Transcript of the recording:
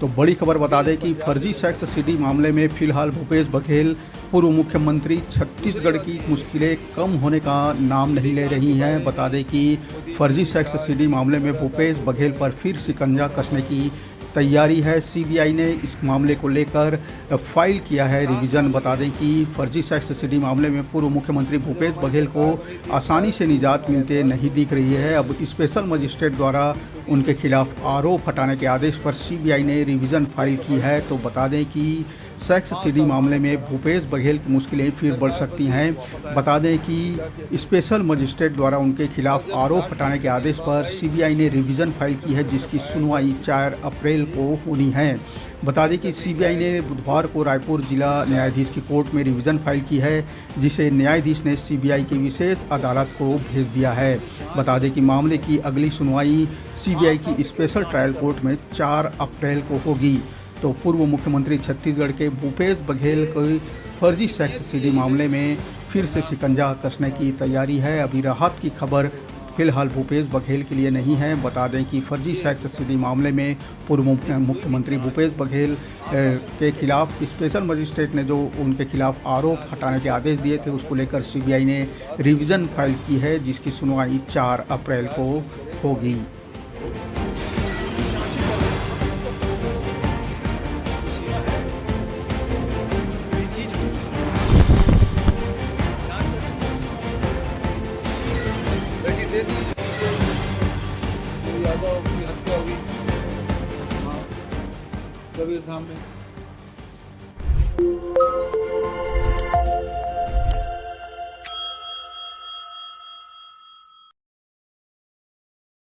तो बड़ी खबर बता दें कि फर्जी सेक्स सीडी मामले में फिलहाल भूपेश बघेल पूर्व मुख्यमंत्री छत्तीसगढ़ की मुश्किलें कम होने का नाम नहीं ले रही हैं। बता दें कि फर्जी सेक्स सीडी मामले में भूपेश बघेल पर फिर शिकंजा कसने की तैयारी है। सीबीआई ने इस मामले को लेकर फाइल किया है रिवीजन। बता दें कि फर्जी सेक्स सीडी मामले में पूर्व मुख्यमंत्री भूपेश बघेल को आसानी से निजात मिलते नहीं दिख रही है। अब स्पेशल मजिस्ट्रेट द्वारा उनके खिलाफ आरोप हटाने के आदेश पर सीबीआई ने रिवीजन फाइल की है। तो बता दें कि सेक्स सीडी मामले में भूपेश बघेल की मुश्किलें फिर बढ़ सकती हैं। बता दें कि स्पेशल मजिस्ट्रेट द्वारा उनके खिलाफ आरोप हटाने के आदेश पर सीबीआई ने रिवीजन फाइल की है, जिसकी सुनवाई 4 अप्रैल को होनी है। बता दें कि सीबीआई ने बुधवार को रायपुर जिला न्यायाधीश की कोर्ट में रिवीजन फाइल की है, जिसे न्यायाधीश ने सीबीआई की विशेष अदालत को भेज दिया है। बता दें कि मामले की अगली सुनवाई सीबीआई की स्पेशल ट्रायल कोर्ट में 4 अप्रैल को होगी। तो पूर्व मुख्यमंत्री छत्तीसगढ़ के भूपेश बघेल को फर्जी सेक्स सीडी मामले में फिर से शिकंजा कसने की तैयारी है। अभी राहत की खबर फिलहाल भूपेश बघेल के लिए नहीं है। बता दें कि फर्जी सेक्स सीडी मामले में पूर्व मुख्यमंत्री भूपेश बघेल के खिलाफ स्पेशल मजिस्ट्रेट ने जो उनके खिलाफ आरोप हटाने के आदेश दिए थे, उसको लेकर सीबीआई ने रिवीजन फाइल की है, जिसकी सुनवाई 4 अप्रैल को होगी। यादव की हत्या हुई कबीर धाम में।